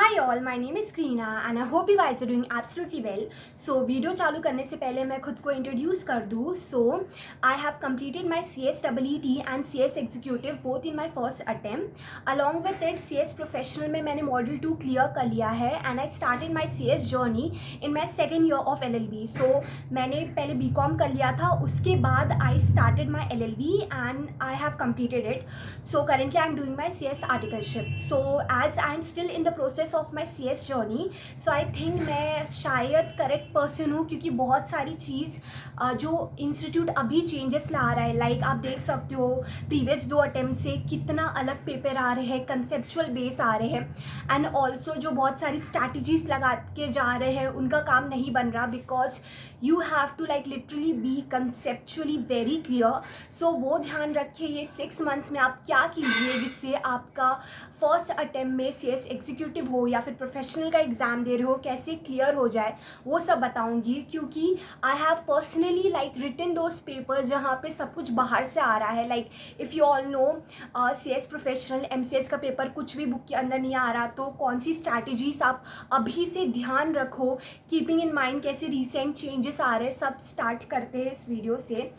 Hi all, my name is Kreena and I hope you guys are doing absolutely well. So video चालू करने से पहले मैं खुद को इंट्रोड्यूस कर दूँ। So I have completed my CSEET and CS executive both in my first attempt. Along with it CS professional में मैंने मॉड्यूल 2 क्लियर कर लिया है and I started my CS journey in my second year of LLB। So मैंने पहले BCom कर लिया था, उसके बाद I started my LLB and I have completed it. So currently I am doing my CS articleship. So as I am still in the process of my CS journey, so I think मैं शायद correct person हूँ, क्योंकि बहुत सारी चीज़ जो institute अभी changes ला रहा है, लाइक आप देख सकते हो प्रीवियस 2 अटेम्प्ट से कितना अलग पेपर आ रहे हैं, कंसेप्चुअल बेस आ रहे हैं एंड ऑल्सो जो बहुत सारी स्ट्रैटेजीज लगा के जा रहे हैं उनका काम नहीं बन रहा, because you have to like literally be conceptually very clear. So वो ध्यान रखिए, ये 6 मंथ्स में आप क्या कीजिए जिससे आपका फर्स्ट अटेम्प्ट में CS एग्जीक्यूटिव हो या फिर प्रोफेशनल का एग्ज़ाम दे रहे हो कैसे क्लियर हो जाए, वो सब बताऊंगी। क्योंकि I have personally like written those papers जहाँ पे सब कुछ बाहर से आ रहा है। Like if you all know CS professional MCS का पेपर कुछ भी बुक के अंदर नहीं आ रहा, तो कौन सी स्ट्रैटेजीज आप अभी से ध्यान रखो, कीपिंग इन माइंड कैसे रिसेंट चेंजेस आ रहे हैं, सब स्टार्ट करते हैं इस वीडियो से।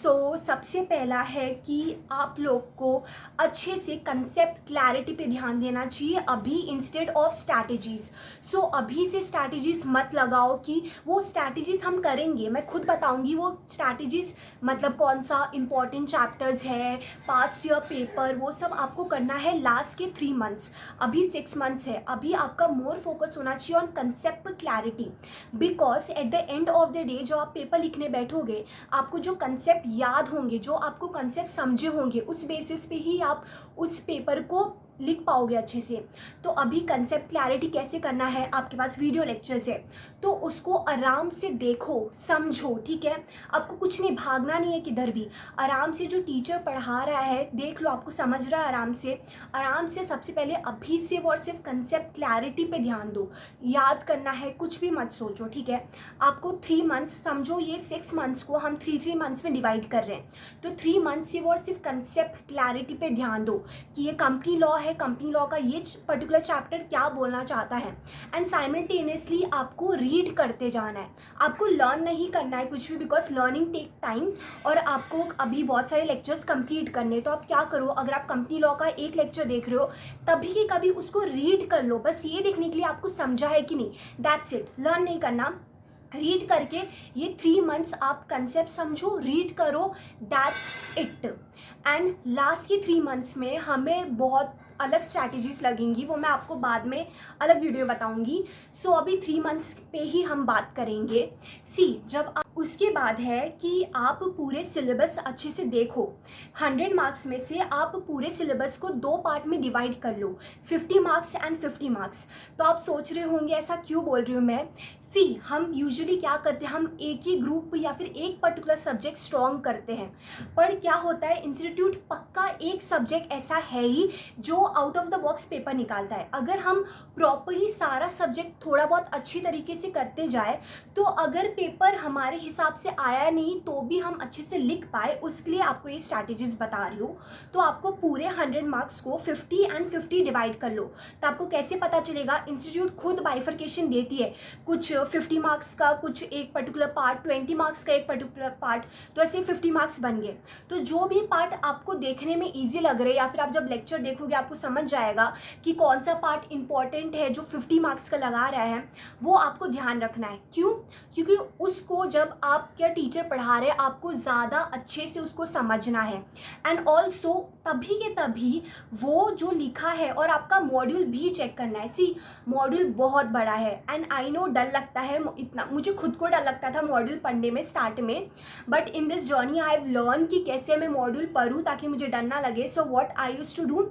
सो सबसे पहला है कि आप लोग को अच्छे से कंसेप्ट क्लैरिटी पे ध्यान देना चाहिए अभी इंस्टेड ऑफ स्ट्रैटेजीज। सो अभी से स्ट्रैटेजीज मत लगाओ कि वो स्ट्रैटेजीज हम करेंगे, मैं खुद बताऊंगी वो स्ट्रैटेजीज मतलब कौन सा इंपॉर्टेंट चैप्टर्स है, पास्ट ईयर पेपर, वो सब आपको करना है लास्ट के 3 मंथ्स। अभी 6 मंथ्स है, अभी आपका मोर फोकस होना चाहिए on concept clarity, because at the end of the day जो आप पेपर लिखने बैठोगे, आपको जो कंसेप्ट याद होंगे, जो आपको कंसेप्ट समझे होंगे, उस बेसिस पे ही आप उस पेपर को लिख पाओगे अच्छे से। तो अभी कंसेप्ट क्लैरिटी कैसे करना है, आपके पास वीडियो लेक्चर्स है, तो उसको आराम से देखो, समझो, ठीक है। आपको कुछ नहीं, भागना नहीं है किधर भी, आराम से जो टीचर पढ़ा रहा है देख लो, आपको समझ रहा है, आराम से सबसे पहले अभी से और सिर्फ कंसेप्ट क्लैरिटी पे ध्यान दो। याद करना है, कुछ भी मत सोचो, ठीक है। आपको 3 मंथ्स समझो, ये 6 मंथ्स को हम 3 मंथ्स में डिवाइड कर रहे हैं, तो 3 मंथ्स से और सिर्फ कंसेप्ट क्लैरिटी पे ध्यान दो कि ये कंपनी लॉ है, कंपनी लॉ का ये पर्टिकुलर चैप्टर क्या बोलना चाहता है, एंड साइमल्टेनियसली आपको रीड करते जाना है, आपको लर्न नहीं करना है कुछ भी, बिकॉज लर्निंग टेक टाइम और आपको अभी बहुत सारे लेक्चर्स कंप्लीट करने। तो आप क्या करो, अगर आप कंपनी लॉ का एक लेक्चर देख रहे हो, तभी के कभी उसको रीड कर लो, बस ये देखने के लिए आपको समझा है कि नहीं, दैट्स इट। लर्न नहीं करना, रीड करके ये 3 मंथ्स आप कंसेप्ट समझो, रीड करो, दैट्स इट। एंड लास्ट के 3 मंथ्स में हमें बहुत अलग स्ट्रैटेजीज लगेंगी, वो मैं आपको बाद में अलग वीडियो बताऊंगी। सो अभी 3 मंथ्स पे ही हम बात करेंगे। जब उसके बाद है कि आप पूरे सिलेबस अच्छे से देखो। 100 मार्क्स में से आप पूरे सिलेबस को 2 पार्ट में डिवाइड कर लो, 50 मार्क्स एंड 50 मार्क्स। तो आप सोच रहे होंगे ऐसा क्यों बोल रही हूँ मैं। हम यूजुअली क्या करते हैं, हम एक ही ग्रुप या फिर एक पर्टिकुलर सब्जेक्ट स्ट्रॉन्ग करते हैं, पर क्या होता है, इंस्टीट्यूट पक्का एक सब्जेक्ट ऐसा है ही जो out of the box paper निकालता है। अगर हम प्रॉपरली सारा सब्जेक्ट थोड़ा बहुत अच्छी तरीके से करते जाए, तो अगर पेपर हमारे हिसाब से आया नहीं तो भी हम अच्छे से लिख पाए, उसके लिए आपको ये स्ट्रैटेजीज बता रही हूँ। तो आपको पूरे 100 मार्क्स को 50 एंड 50 डिवाइड कर लो। तो आपको कैसे पता चलेगा, इंस्टीट्यूट खुद बाइफर्केशन देती है, कुछ 50 मार्क्स का कुछ एक पर्टिकुलर पार्ट, 20 मार्क्स का एक पर्टिकुलर पार्ट, तो ऐसे 50 मार्क्स बन गए। तो जो भी पार्ट आपको देखने में ईजी लग रहे, या फिर आप जब लेक्चर देखोगे आपको समझ जाएगा कि कौन सा पार्ट इंपॉर्टेंट है जो 50 मार्क्स का लगा रहा है, वो आपको ध्यान रखना है। क्यों? क्योंकि उसको जब आपके टीचर पढ़ा रहे हैं, आपको ज़्यादा अच्छे से उसको समझना है, एंड ऑल्सो तभी के तभी वो जो लिखा है, और आपका मॉड्यूल भी चेक करना है। मॉड्यूल बहुत बड़ा है, एंड आई नो डर लगता है, इतना मुझे खुद को डर लगता था मॉड्यूल पढ़ने में स्टार्ट में, but in this journey I have learn कि कैसे मैं मॉड्यूल पढूं ताकि मुझे डर ना लगे। So what I used to do,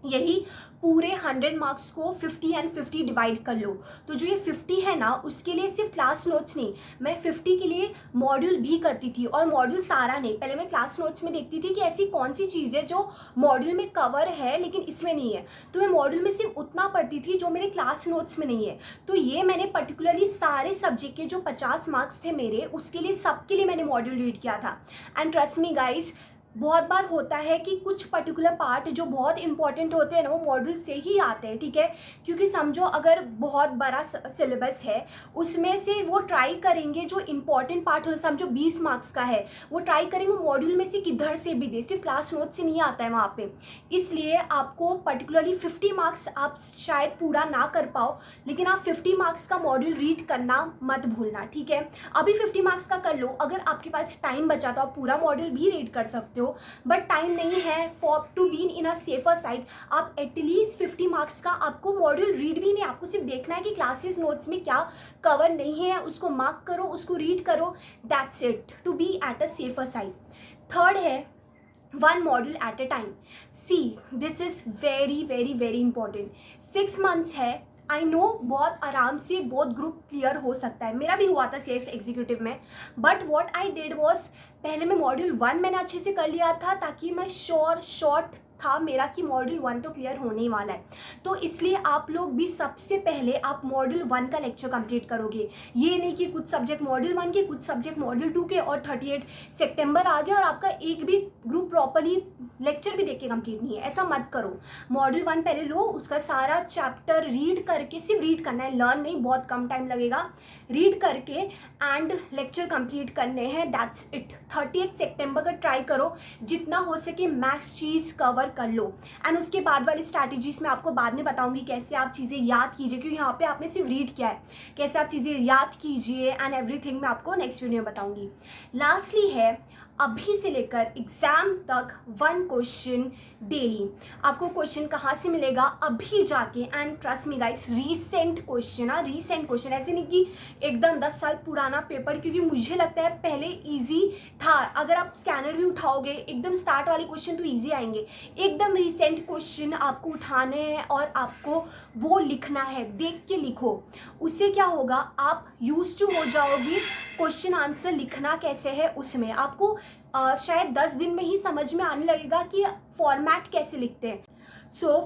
यही पूरे 100 मार्क्स को 50 एंड 50 डिवाइड कर लो। तो जो ये 50 है ना, उसके लिए सिर्फ क्लास नोट्स नहीं, मैं 50 के लिए मॉड्यूल भी करती थी, और मॉड्यूल सारा नहीं, पहले मैं क्लास नोट्स में देखती थी कि ऐसी कौन सी चीज़ है जो मॉड्यूल में कवर है लेकिन इसमें नहीं है, तो मैं मॉड्यूल में सिर्फ उतना पढ़ती थी जो मेरे क्लास नोट्स में नहीं है। तो ये मैंने पर्टिकुलरली सारे सब्जेक्ट के जो 50 मार्क्स थे मेरे, उसके लिए सबके लिए मैंने मॉड्यूल रीड किया था। एंड ट्रस्ट मी गाइस, बहुत बार होता है कि कुछ पर्टिकुलर पार्ट जो बहुत इंपॉर्टेंट होते हैं ना वो मॉड्यूल से ही आते हैं, ठीक है। क्योंकि समझो अगर बहुत बड़ा सिलेबस है, उसमें से वो ट्राई करेंगे जो इंपॉर्टेंट पार्ट हो, समझो 20 मार्क्स का है, वो ट्राई करेंगे मॉड्यूल में से किधर से भी दे, सिर्फ क्लास नोट से नहीं आता है वहाँ पे। इसलिए आपको पर्टिकुलरली 50 मार्क्स आप शायद पूरा ना कर पाओ, लेकिन आप 50 मार्क्स का मॉड्यूल रीड करना मत भूलना, ठीक है। अभी 50 मार्क्स का कर लो, अगर आपके पास टाइम बचा तो आप पूरा मॉड्यूल भी रीड कर सकते हो, बट टाइम नहीं है, for to be in a safer side आप एटलीस्ट 50 मार्क्स का आपको मॉड्यूल रीड भी नहीं, आपको सिर्फ देखना है कि क्लासेस नोट्स में क्या कवर नहीं है, उसको मार्क करो, उसको रीड करो, that's it, to be at a safer side. Third है one module at a time. See, this is very very very important. 6 months है, आई नो बहुत आराम से बहुत ग्रुप क्लियर हो सकता है, मेरा भी हुआ था CS एग्जीक्यूटिव में, but what I did was पहले मैं मॉड्यूल 1 मैंने अच्छे से कर लिया था, ताकि मैं शॉर्ट था मेरा कि मॉड्यूल 1 तो क्लियर होने ही वाला है। तो इसलिए आप लोग भी सबसे पहले आप मॉड्यूल 1 का लेक्चर कंप्लीट करोगे, ये नहीं कि कुछ सब्जेक्ट मॉड्यूल 1 के, कुछ सब्जेक्ट मॉड्यूल 2 के, और 38 सितंबर आ गया और आपका एक भी ग्रुप प्रॉपरली लेक्चर भी देख के कंप्लीट नहीं है, ऐसा मत करो। मॉड्यूल 1 पहले लो, उसका सारा चैप्टर रीड करके, सिर्फ रीड करना है, लर्न नहीं, बहुत कम टाइम लगेगा, रीड करके एंड लेक्चर कंप्लीट करने हैं, दैट्स इट। 38 सितंबर का ट्राई करो, जितना हो सके मैक्स चीज़ कवर कर लो, एंड उसके बाद वाली स्ट्रैटेजीज मैं आपको बाद में बताऊंगी कैसे आप चीज़ें याद कीजिए, क्योंकि यहाँ पे आपने सिर्फ रीड किया है, कैसे आप चीज़ें याद कीजिए एंड एवरीथिंग मैं आपको नेक्स्ट वीडियो में बताऊंगी। लास्टली है, अभी से लेकर एग्जाम तक 1 क्वेश्चन डेली। आपको क्वेश्चन कहाँ से मिलेगा, अभी जाके, and trust me guys, recent question, recent question, ऐसे नहीं कि एकदम 10 साल पुराना पेपर, क्योंकि मुझे लगता है पहले इजी था, अगर आप स्कैनर भी उठाओगे एकदम स्टार्ट वाले क्वेश्चन तो इजी आएंगे, एकदम रिसेंट क्वेश्चन आपको उठाने हैं और आपको वो लिखना है, देख के लिखो, उससे क्या होगा आप यूज टू हो जाओगे क्वेश्चन आंसर लिखना कैसे है, उसमें आपको शायद 10 दिन में ही समझ में आने लगेगा कि फॉर्मेट कैसे लिखते हैं।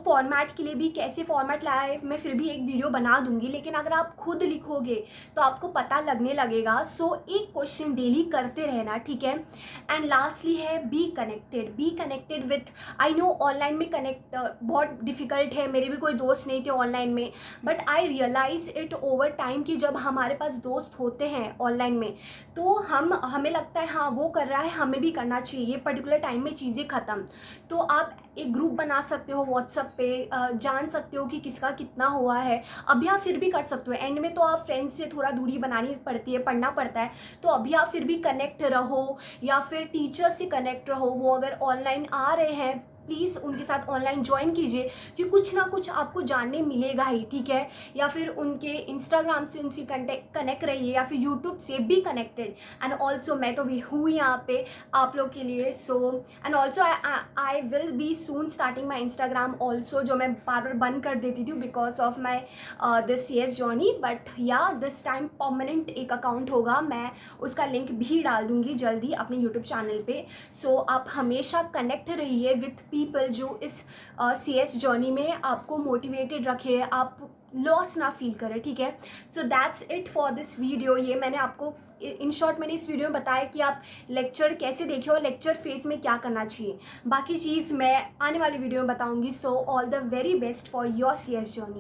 फॉर्मेट के लिए भी कैसे फॉर्मेट लाया है मैं फिर भी एक वीडियो बना दूंगी, लेकिन अगर आप खुद लिखोगे तो आपको पता लगने लगेगा। एक क्वेश्चन डेली करते रहना, ठीक है। एंड लास्टली है, be connected with, I know online में कनेक्ट बहुत डिफ़िकल्ट है, मेरे भी कोई दोस्त नहीं थे ऑनलाइन में, but I realise it over time कि जब हमारे पास दोस्त होते हैं ऑनलाइन में तो हमें लगता है हाँ वो कर रहा है हमें भी करना चाहिए, ये पर्टिकुलर टाइम में चीज़ें ख़त्म। तो आप एक ग्रुप बना सकते हो व्हाट्सएप पे, जान सकते हो कि किसका कितना हुआ है, अभी आप फिर भी कर सकते हो। एंड में तो आप फ्रेंड्स से थोड़ा दूरी बनानी पड़ती है, पढ़ना पड़ता है, तो अभी आप फिर भी कनेक्ट रहो, या फिर टीचर से कनेक्ट रहो, वो अगर ऑनलाइन आ रहे हैं प्लीज़ उनके साथ ऑनलाइन ज्वाइन कीजिए, कि कुछ ना कुछ आपको जानने मिलेगा ही, ठीक है। या फिर उनके इंस्टाग्राम से उनसे कनेक्ट रहिए, या फिर यूट्यूब से भी कनेक्टेड। एंड ऑल्सो मैं तो भी हूँ यहाँ पे आप लोग के लिए। And also I will be soon starting my Instagram also, जो मैं बार बार बंद कर देती थी because of my this CS journey, but या दिस टाइम परमानेंट एक अकाउंट होगा, मैं उसका लिंक भी डाल दूँगी जल्दी अपने यूट्यूब चैनल पे। आप हमेशा कनेक्ट रहिए विथ पीपल जो इस CS जर्नी में आपको मोटिवेटेड रखे, आप लॉस ना फील करें, ठीक है। That's it for this video. ये मैंने आपको इन शॉर्ट मैंने इस वीडियो में बताया कि आप लेक्चर कैसे देखें और लेक्चर फेज में क्या करना चाहिए, बाकी चीज़ मैं आने वाली वीडियो में बताऊंगी। All the very best for your CS journey.